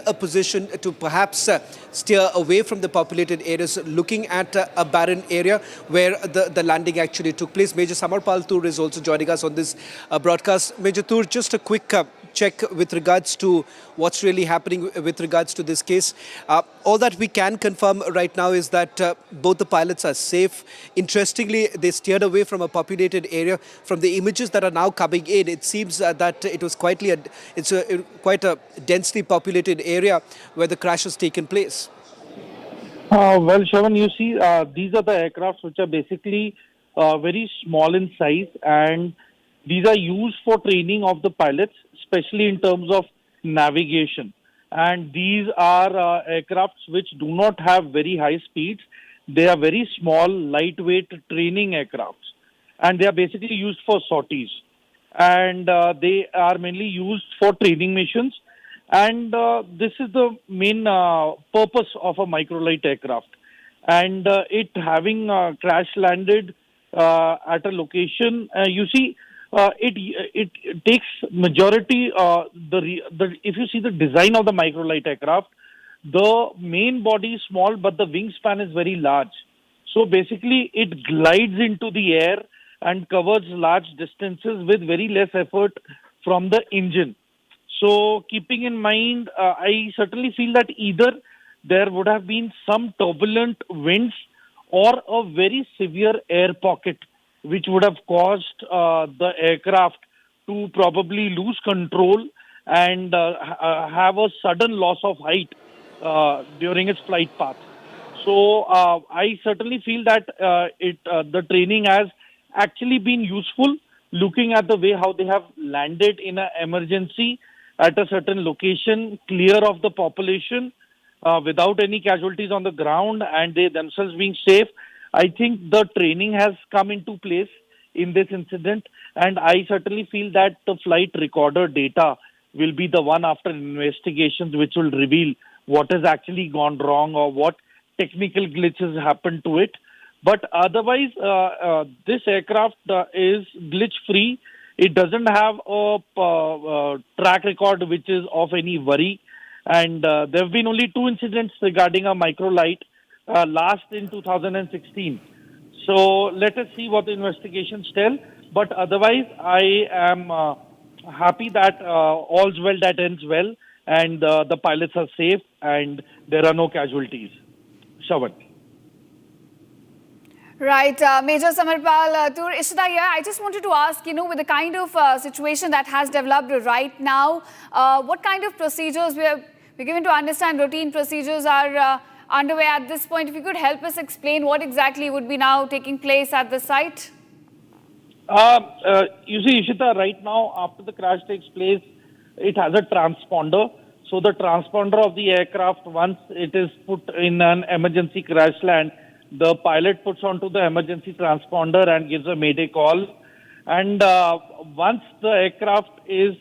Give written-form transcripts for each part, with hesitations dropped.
a position to perhaps steer away from the populated areas, looking at a barren area where the landing actually took place. Major Samar Pal Toor is also joining us on this broadcast. Major Toor, just a quick check with regards to what's really happening with regards to this case. All that we can confirm right now is that both the pilots are safe. Interestingly, they steered away from a populated area. From the images that are now coming in, it seems that it was quite a densely populated area where the crash has taken place. Well, Shravan, you see, these are the aircrafts which are basically very small in size, and these are used for training of the pilots, especially in terms of navigation. And these are aircrafts which do not have very high speeds. They are very small, lightweight training aircrafts, and they are basically used for sorties. And they are mainly used for training missions. And this is the main purpose of a microlight aircraft. And it having crash landed at a location, you see, it takes majority. If you see the design of the microlight aircraft, the main body is small, but the wingspan is very large. So basically, it glides into the air and covers large distances with very less effort from the engine. So keeping in mind, I certainly feel that either there would have been some turbulent winds or a very severe air pocket which would have caused the aircraft to probably lose control and have a sudden loss of height during its flight path. So I certainly feel that the training has actually been useful, looking at the way how they have landed in an emergency at a certain location, clear of the population, without any casualties on the ground, and they themselves being safe. I think the training has come into place in this incident, and I certainly feel that the flight recorder data will be the one after investigations which will reveal what has actually gone wrong or what technical glitches happened to it. But otherwise, this aircraft is glitch-free. It doesn't have a track record which is of any worry. And there have been only 2 incidents regarding a microlight, last in 2016. So let us see what the investigations tell. But otherwise, I am happy that all's well that ends well, and the pilots are safe and there are no casualties. Shravan. Right, Major Samar Pal Toor, Ishita here. I just wanted to ask, with the kind of situation that has developed right now, what kind of procedures we're given to understand routine procedures are underway at this point. If you could help us explain what exactly would be now taking place at the site. You see, Ishita, right now, after the crash takes place, it has a transponder. So the transponder of the aircraft, once it is put in an emergency crash land, the pilot puts onto the emergency transponder and gives a mayday call. And once the aircraft is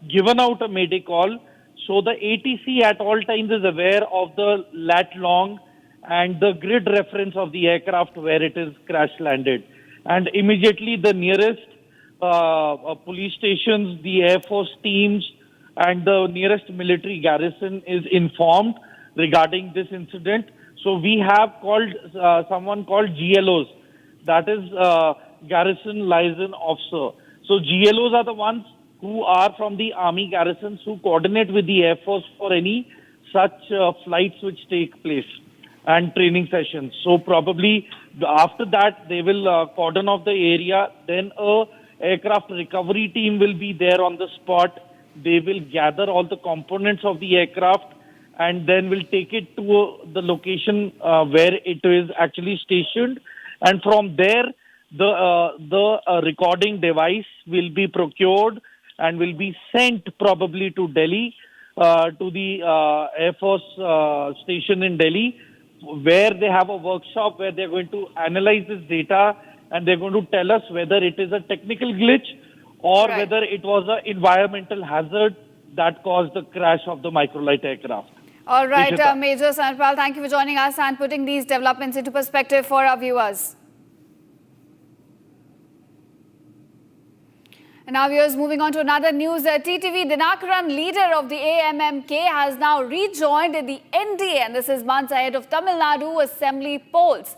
given out a mayday call, so the ATC at all times is aware of the lat long and the grid reference of the aircraft where it is crash landed. And immediately the nearest police stations, the Air Force teams, and the nearest military garrison is informed regarding this incident. So we have called someone called GLOs, that is Garrison Liaison Officer. So GLOs are the ones who are from the Army garrisons who coordinate with the Air Force for any such flights which take place and training sessions. So probably after that they will cordon off the area. Then a aircraft recovery team will be there on the spot. They will gather all the components of the aircraft and then will take it to the location where it is actually stationed. And from there, the recording device will be procured and will be sent probably to Delhi, to the Air Force station in Delhi, where they have a workshop where they're going to analyze this data and they're going to tell us whether it is a technical glitch or whether it was an environmental hazard that caused the crash of the microlight aircraft. All right, Major Samar Pal, thank you for joining us and putting these developments into perspective for our viewers. And now viewers, moving on to another news. TTV Dinakaran, leader of the AMMK, has now rejoined the NDA, and this is months ahead of Tamil Nadu assembly polls.